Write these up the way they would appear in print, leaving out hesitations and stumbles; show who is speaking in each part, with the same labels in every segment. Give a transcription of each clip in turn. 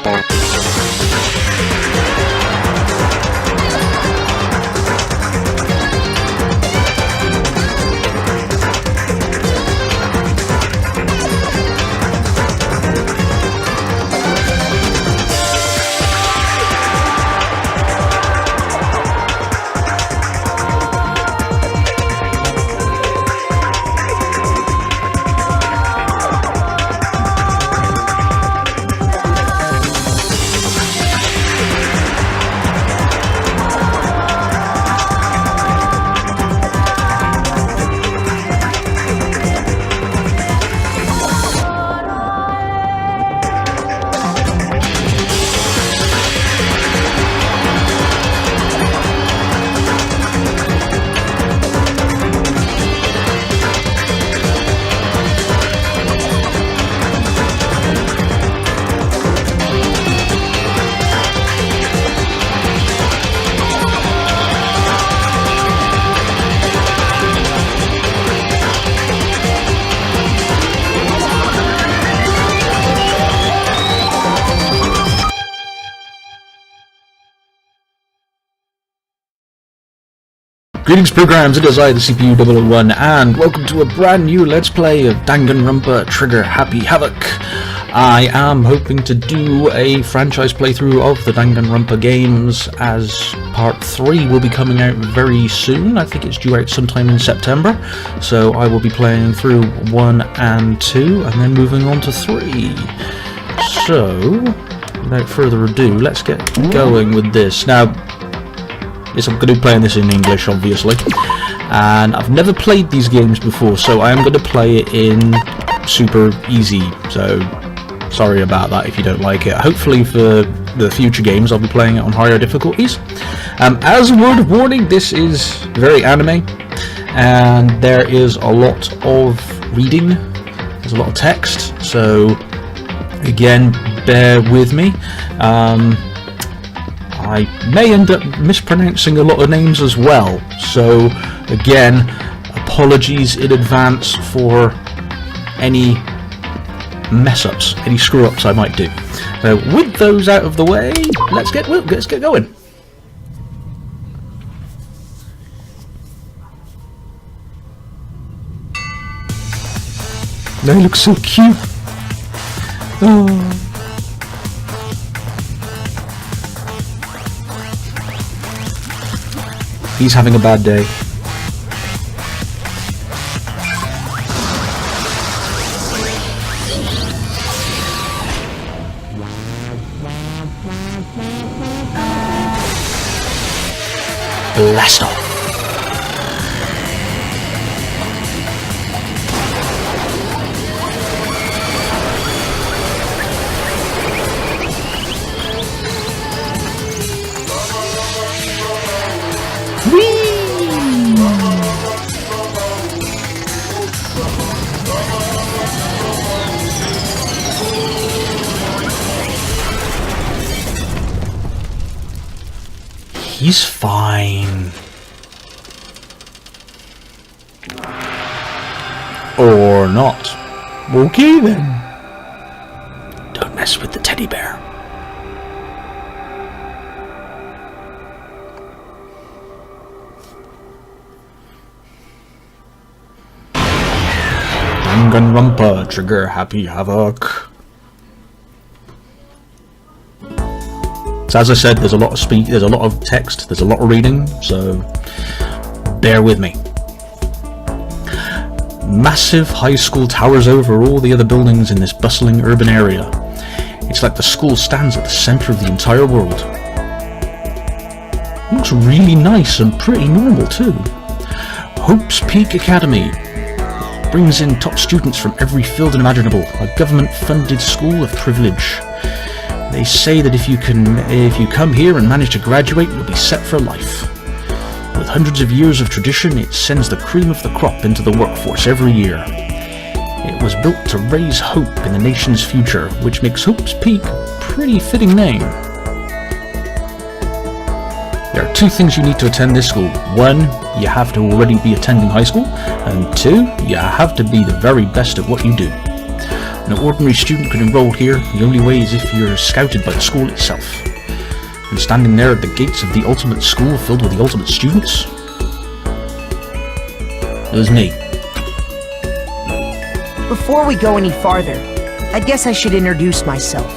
Speaker 1: Chapter.
Speaker 2: Greetings programs, it is I, the CPU 001, and welcome to a brand new Let's Play of Danganronpa Trigger Happy Havoc. I am hoping to do a franchise playthrough of the Danganronpa games, as part 3 will be coming out very soon. I think it's due out sometime in September, so I will be playing through 1 and 2, and then moving on to 3. So, without further ado, let's get going with this. Now, I'm going to be playing this in English, obviously, and I've never played these games before, so I am going to play it in super easy, so sorry about that if you don't like it. Hopefully for the future games I'll be playing it on higher difficulties. As a word of warning, this is very anime, and there is a lot of reading, there's a lot of text, so again, bear with me. I may end up mispronouncing a lot of names as well, so again, apologies in advance for any mess-ups, any screw-ups I might do. So with those out of the way, let's get going. They look so cute. Oh. He's having a bad day. Blast off. He's fine. Or not. Okay then. Don't mess with the teddy bear. Danganronpa Trigger Happy Havoc. So as I said, there's a lot of speech, there's a lot of text, there's a lot of reading, so bear with me. Massive high school towers over all the other buildings in this bustling urban area. It's like the school stands at the center of the entire world. It looks really nice and pretty normal too. Hope's Peak Academy brings in top students from every field imaginable, a government-funded school of privilege. They say that if you come here and manage to graduate, you'll be set for life. With hundreds of years of tradition, it sends the cream of the crop into the workforce every year. It was built to raise hope in the nation's future, which makes Hope's Peak a pretty fitting name. There are 2 things you need to attend this school. 1, you have to already be attending high school, and 2, you have to be the very best at what you do. No ordinary student could enroll here. The only way is if you're scouted by the school itself. And standing there at the gates of the ultimate school filled with the ultimate students, it was me.
Speaker 1: Before we go any farther, I guess I should introduce myself.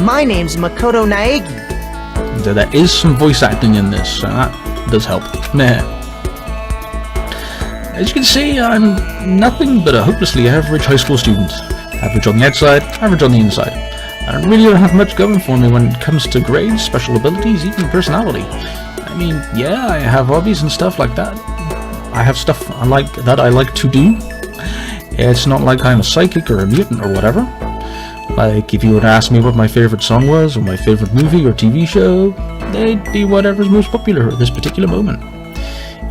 Speaker 1: My name's Makoto Naegi.
Speaker 2: There is some voice acting in this, and that does help. Meh. As you can see, I'm nothing but a hopelessly average high school student. Average on the outside, average on the inside. I really don't have much going for me when it comes to grades, special abilities, even personality. I mean, yeah, I have hobbies and stuff like that. I have stuff I like to do. It's not like I'm a psychic or a mutant or whatever. Like, if you were to ask me what my favorite song was, or my favorite movie or TV show, they'd be whatever's most popular at this particular moment.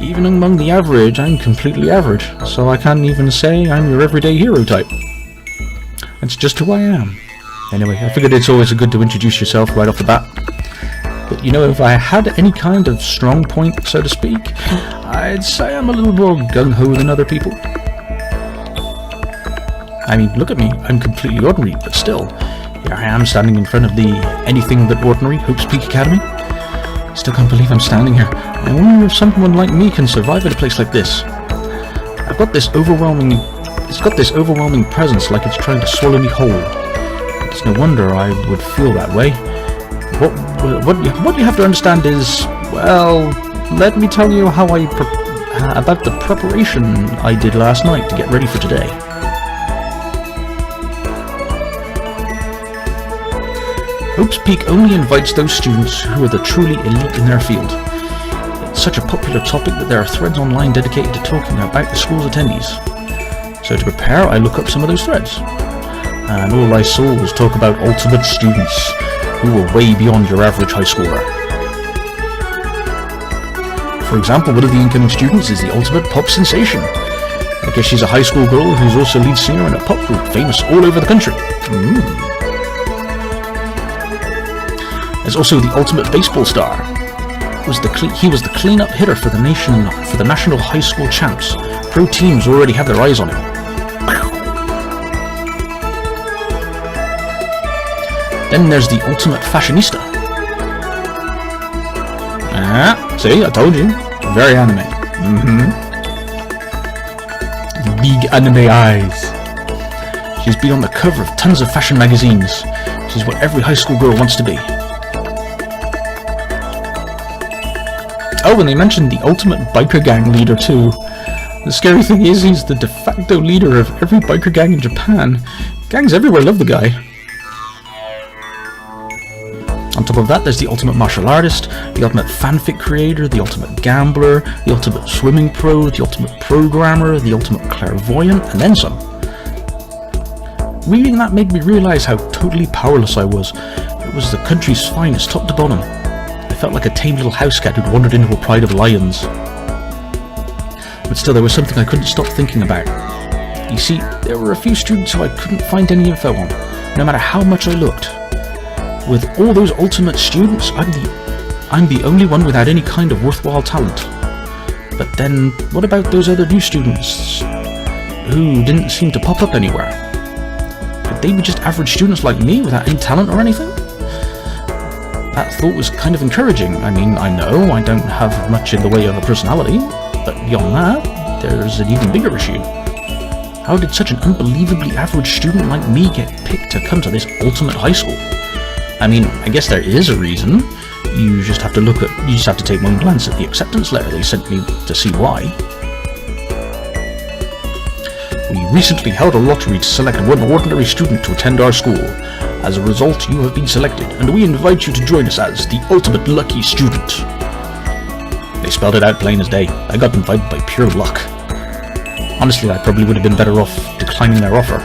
Speaker 2: Even among the average, I'm completely average, so I can't even say I'm your everyday hero type. It's just who I am. Anyway, I figured it's always good to introduce yourself right off the bat. But you know, if I had any kind of strong point, so to speak, I'd say I'm a little more gung-ho than other people. I mean, look at me, I'm completely ordinary, but still, here I am standing in front of the anything but ordinary Hope's Peak Academy. Still can't believe I'm standing here. I wonder if someone like me can survive at a place like this. It's got this overwhelming presence, like it's trying to swallow me whole. It's no wonder I would feel that way. What you have to understand is, well, let me tell you how about the preparation I did last night to get ready for today. Hope's Peak only invites those students who are the truly elite in their field. It's such a popular topic that there are threads online dedicated to talking about the school's attendees. So to prepare, I look up some of those threads. And all I saw was talk about ultimate students, who were way beyond your average high schooler. For example, one of the incoming students is the ultimate pop sensation. I guess she's a high school girl who's also lead singer in a pop group famous all over the country. There's also the ultimate baseball star. He was the clean-up hitter for the national high school champs. Pro teams already have their eyes on him. Then there's the ultimate fashionista. See, I told you. Very anime. Big anime eyes. She's been on the cover of tons of fashion magazines. She's what every high school girl wants to be. Oh, and they mentioned the ultimate biker gang leader too. The scary thing is, he's the de facto leader of every biker gang in Japan. Gangs everywhere love the guy. On top of that, there's the ultimate martial artist, the ultimate fanfic creator, the ultimate gambler, the ultimate swimming pro, the ultimate programmer, the ultimate clairvoyant, and then some. Reading that made me realize how totally powerless I was. It was the country's finest, top to bottom. I felt like a tame little house cat who'd wandered into a pride of lions. But still, there was something I couldn't stop thinking about. You see, there were a few students who I couldn't find any info on, no matter how much I looked. With all those ultimate students, I'm the only one without any kind of worthwhile talent. But then, what about those other new students who didn't seem to pop up anywhere? Could they be just average students like me without any talent or anything? That thought was kind of encouraging. I mean, I know I don't have much in the way of a personality, but beyond that, there's an even bigger issue. How did such an unbelievably average student like me get picked to come to this ultimate high school? I mean, I guess there is a reason. You just have to take one glance at the acceptance letter they sent me to see why. We recently held a lottery to select one ordinary student to attend our school. As a result, you have been selected, and we invite you to join us as the ultimate lucky student. They spelled it out plain as day. I got invited by pure luck. Honestly, I probably would have been better off declining their offer.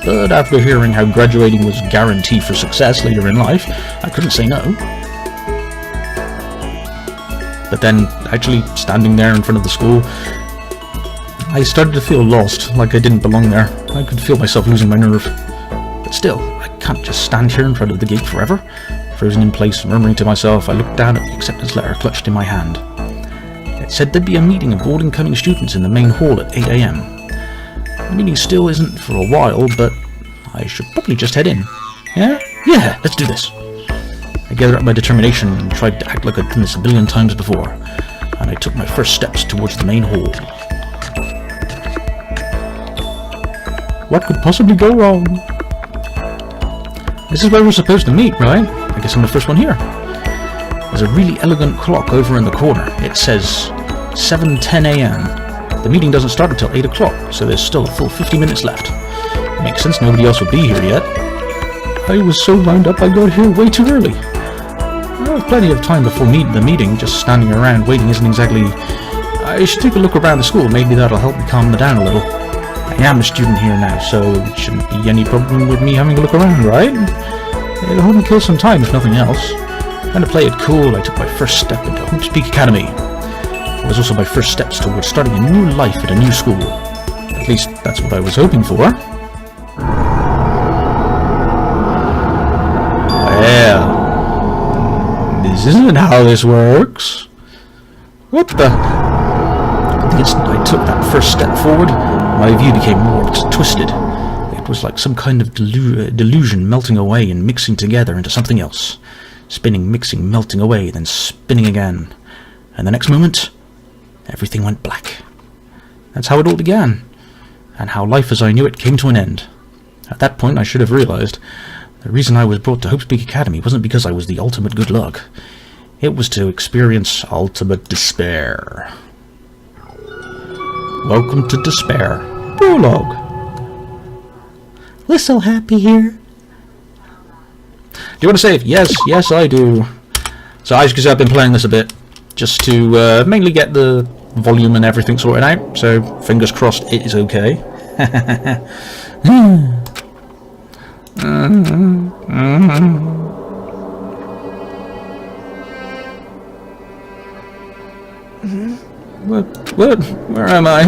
Speaker 2: But after hearing how graduating was guaranteed for success later in life, I couldn't say no. But then, actually standing there in front of the school, I started to feel lost, like I didn't belong there. I could feel myself losing my nerve. But still, I can't just stand here in front of the gate forever. Frozen in place, murmuring to myself, I looked down at the acceptance letter clutched in my hand. It said there'd be a meeting of all incoming students in the main hall at 8 AM. The meeting still isn't for a while, but I should probably just head in. Yeah? Yeah, let's do this. I gathered up my determination and tried to act like I'd done this a billion times before, and I took my first steps towards the main hall. What could possibly go wrong? This is where we're supposed to meet, right? I guess I'm the first one here. There's a really elegant clock over in the corner. It says 7:10 AM. The meeting doesn't start until 8 o'clock, so there's still a full 50 minutes left. Makes sense nobody else will be here yet. I was so wound up I got here way too early. I have plenty of time before the meeting. Just standing around waiting isn't exactly... I should take a look around the school. Maybe that'll help me calm down a little. I am a student here now, so it shouldn't be any problem with me having a look around, right? It'll help me kill some time if nothing else. Trying to play it cool, I took my first step into Hope's Peak Academy. It was also my first steps towards starting a new life at a new school. At least that's what I was hoping for. Well, this isn't how this works. What the? The instant I took that first step forward, my view became warped, twisted. It was like some kind of delusion melting away and mixing together into something else. Spinning, mixing, melting away, then spinning again. And the next moment, everything went black. That's how it all began, and how life as I knew it came to an end. At that point, I should have realized the reason I was brought to Hope's Peak Academy wasn't because I was the ultimate good luck. It was to experience ultimate despair. Welcome to Despair. Prologue. We're so happy here. Do you want to save? Yes, yes I do. So as you can see, I've been playing this a bit, just to mainly get the volume and everything sorted out, so fingers crossed it is okay. What? Where am I?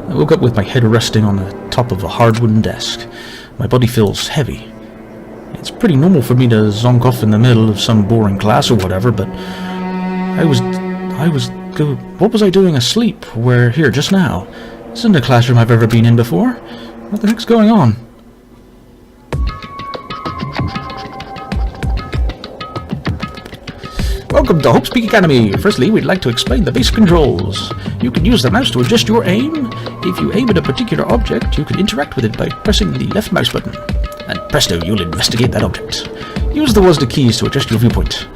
Speaker 2: I woke up with my head resting on the top of a hard wooden desk. My body feels heavy. It's pretty normal for me to zonk off in the middle of some boring class or whatever, but what was I doing asleep? Where here just now? This isn't a classroom I've ever been in before. What the heck's going on? Welcome to Hope's Peak Academy. Firstly, we'd like to explain the basic controls. You can use the mouse to adjust your aim. If you aim at a particular object, you can interact with it by pressing the left mouse button. And presto, you'll investigate that object. Use the WASD keys to adjust your viewpoint.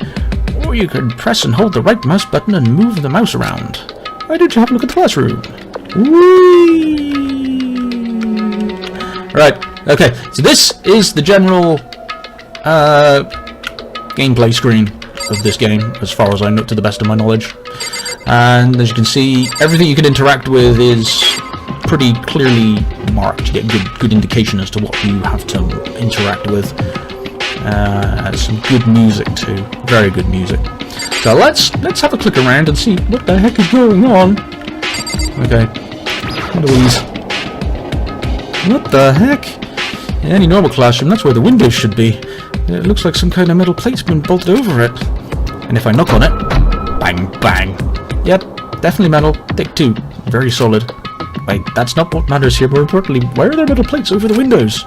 Speaker 2: Or you can press and hold the right mouse button and move the mouse around. Why don't you have a look at the classroom? Whee! Right, okay, so this is the general gameplay screen of this game, as far as I know, to the best of my knowledge. And as you can see, everything you can interact with is pretty clearly marked. You get good indication as to what you have to interact with. Some good music too, very good music. So let's have a click around and see what the heck is going on. Okay, Louise. What the heck? In any normal classroom, that's where the windows should be. It looks like some kind of metal plate's been bolted over it. And if I knock on it, bang, bang. Yep, definitely metal. Thick too. Very solid. Wait, that's not what matters here. More importantly, why are there metal plates over the windows?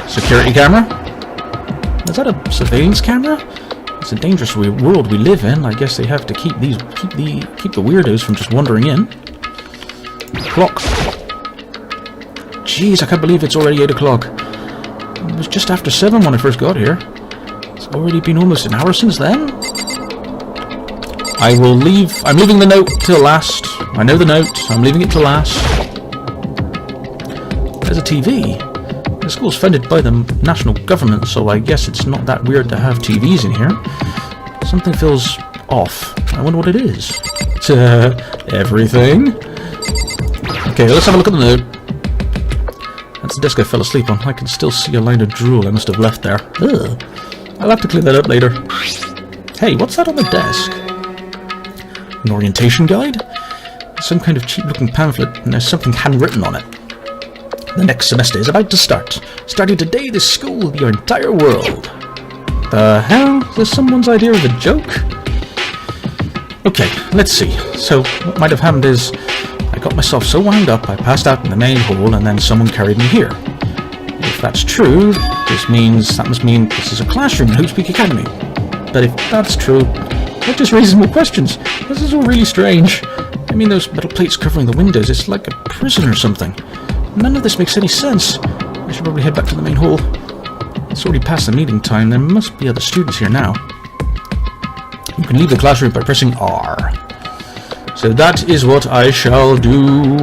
Speaker 2: Security camera? Is that a surveillance camera? It's a dangerous world we live in. I guess they have to keep the weirdos from just wandering in. Clock. Jeez, I can't believe it's already 8 o'clock. It was just after 7 when I first got here. It's already been almost an hour since then. I'm leaving the note till last. I know the note. I'm leaving it till last. There's a TV. The school's funded by the national government, so I guess it's not that weird to have TVs in here. Something feels off. I wonder what it is. It's everything. Okay, let's have a look at the note. That's the desk I fell asleep on. I can still see a line of drool I must have left there. Ugh. I'll have to clean that up later. Hey, what's that on the desk? An orientation guide? Some kind of cheap-looking pamphlet, and there's something handwritten on it. The next semester is about to start. Starting today, this school will be your entire world. The hell? Is this someone's idea of a joke? Okay, let's see. So, what might have happened is I I got myself so wound up I passed out in the main hall and then someone carried me here. If that's true, that must mean this is a classroom in Hootspeak Academy. But if that's true, that just raises more questions. This is all really strange. I mean, those metal plates covering the windows, it's like a prison or something. None of this makes any sense. I should probably head back to the main hall. It's already past the meeting time. There must be other students here now. You can leave the classroom by pressing R. So that is what I shall do.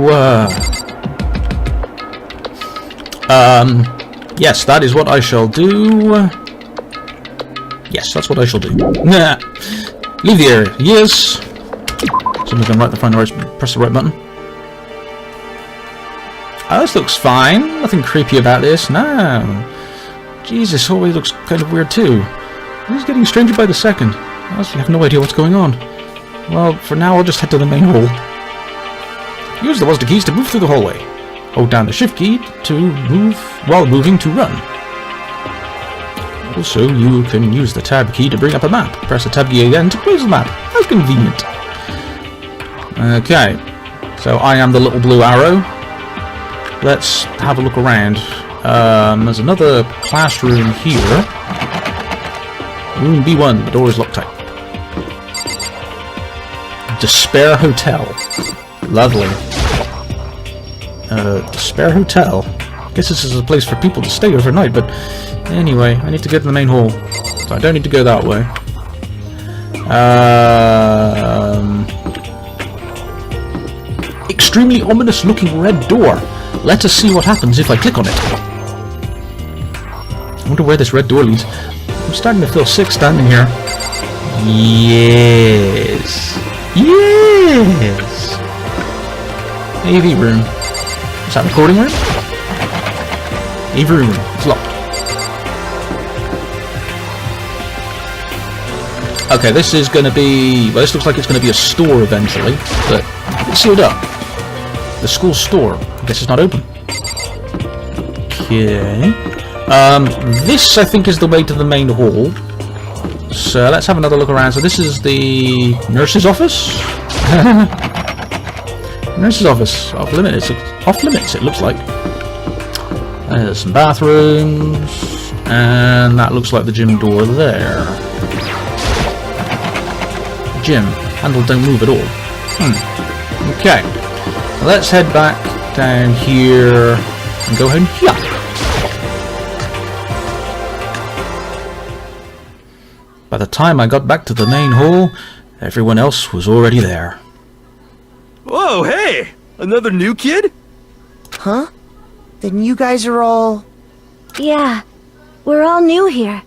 Speaker 2: Yes, that is what I shall do. Yes, that's what I shall do. Nah. Leave the area. Yes. Someone's going to press the right button. Oh, this looks fine. Nothing creepy about this. No. Jesus, always looks kind of weird too. This is getting stranger by the second. I honestly have no idea what's going on. Well, for now I'll just head to the main hall. Use the WASD keys to move through the hallway. Hold down the shift key to move while moving to run. Also, you can use the tab key to bring up a map. Press the tab key again to close the map. How convenient. Okay, so I am the little blue arrow. Let's have a look around. There's another classroom here. Room B1, the door is locked tight. Despair Hotel. Lovely. Despair Hotel. I guess this is a place for people to stay overnight, but anyway, I need to get to the main hall. So I don't need to go that way. Extremely ominous looking red door. Let us see what happens if I click on it. I wonder where this red door leads. I'm starting to feel sick standing here. Yes. Yes. AV room. Is that recording room? AV room. It's locked. Okay, this is going to be... Well, this looks like it's going to be a store eventually, but it's sealed up. The school store. I guess it's not open. Okay. This, I think, is the way to the main hall. So let's have another look around. So this is the nurse's office? Nurse's office. Off limits. Off limits, it looks like. There's some bathrooms. And that looks like the gym door there. Gym. Handle don't move at all. Okay. Let's head back down here and go home here. By the time I got back to the main hall, everyone else was already there.
Speaker 3: Whoa, hey! Another new kid?
Speaker 1: Huh? Then you guys are all...
Speaker 4: Yeah, we're all new here.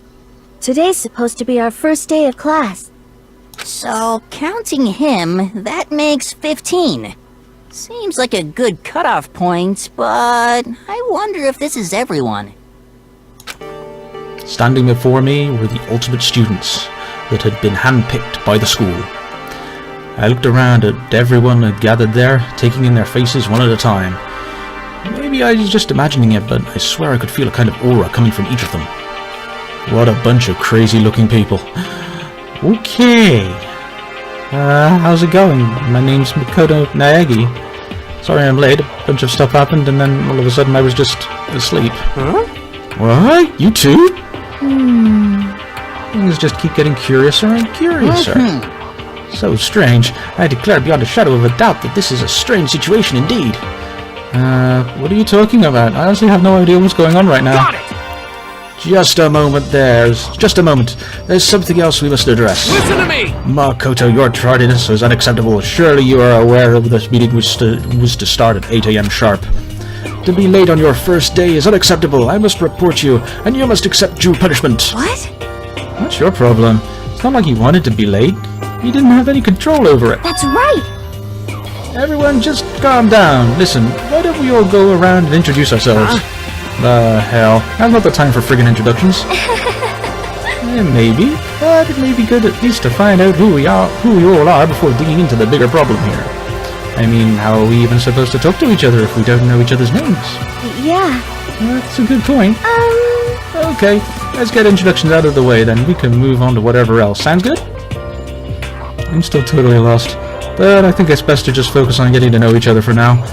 Speaker 4: Today's supposed to be our first day of class.
Speaker 5: So, counting him, that makes 15. Seems like a good cutoff point, but I wonder if this is everyone.
Speaker 2: Standing before me were the ultimate students that had been handpicked by the school. I looked around at everyone had gathered there, taking in their faces one at a time. Maybe I was just imagining it, but I swear I could feel a kind of aura coming from each of them. What a bunch of crazy-looking people. Okay. How's it going? My name's Makoto Naegi. Sorry I'm late. A bunch of stuff happened and then all of a sudden I was just asleep.
Speaker 3: Huh?
Speaker 2: What? You too? Things just keep getting curiouser and curiouser. So strange. I declare beyond a shadow of a doubt that this is a strange situation indeed. What are you talking about? I honestly have no idea what's going on right now.
Speaker 3: Got it!
Speaker 2: Just a moment there. Just a moment. There's something else we must address.
Speaker 3: Listen to me!
Speaker 2: Makoto, your tardiness is unacceptable. Surely you are aware of this meeting was to start at 8 AM sharp. To be late on your first day is unacceptable. I must report you, and you must accept due punishment.
Speaker 4: What?
Speaker 2: What's your problem? It's not like you wanted to be late. You didn't have any control over it.
Speaker 4: That's right!
Speaker 2: Everyone, just calm down. Listen, why don't we all go around and introduce ourselves? The hell. Now's not the time for friggin' introductions. Maybe, but it may be good at least to find out who we all are before digging into the bigger problem here. I mean, how are we even supposed to talk to each other if we don't know each other's names?
Speaker 4: Yeah.
Speaker 2: That's a good point. Okay, let's get introductions out of the way, then we can move on to whatever else. Sounds good? I'm still totally lost. But I think it's best to just focus on getting to know each other for now.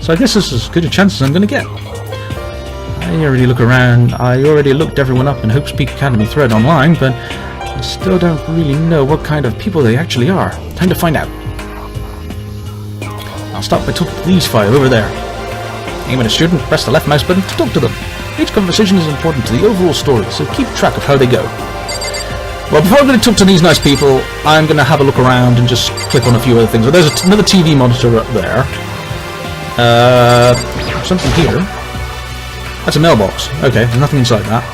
Speaker 2: So I guess this is as good a chance as I'm going to get. I already look around. I already looked everyone up in Hope's Peak Academy thread online, but I still don't really know what kind of people they actually are. Time to find out. I'll start by talking to these five over there. Aim at a student, press the left mouse button to talk to them. Each conversation is important to the overall story, so keep track of how they go. Well, before I'm going to talk to these nice people, I'm going to have a look around and just click on a few other things. Well, there's another TV monitor up there. Something here. That's a mailbox. Okay, there's nothing inside that.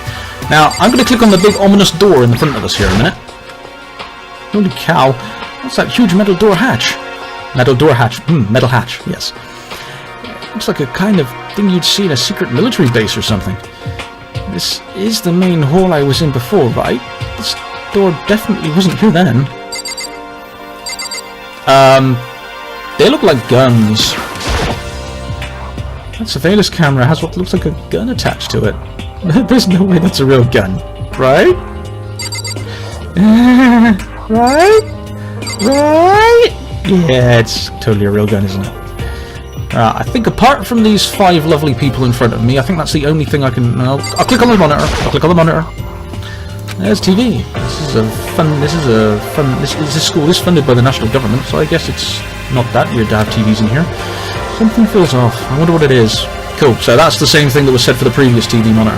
Speaker 2: Now, I'm going to click on the big ominous door in the front of us here in a minute. Holy cow. What's that huge metal door hatch? Metal door hatch. Metal hatch, yes. Looks like a kind of thing you'd see in a secret military base or something. This is the main hall I was in before, right? This door definitely wasn't here then. They look like guns. That surveillance camera has what looks like a gun attached to it. There's no way that's a real gun, right? Right? Yeah, it's totally a real gun, isn't it? I think apart from these five lovely people in front of me, I think that's the only thing I can... I'll click on the monitor. There's TV. This school is funded by the national government, so I guess it's not that weird to have TVs in here. Something feels off. I wonder what it is. Cool, so that's the same thing that was said for the previous TV monitor.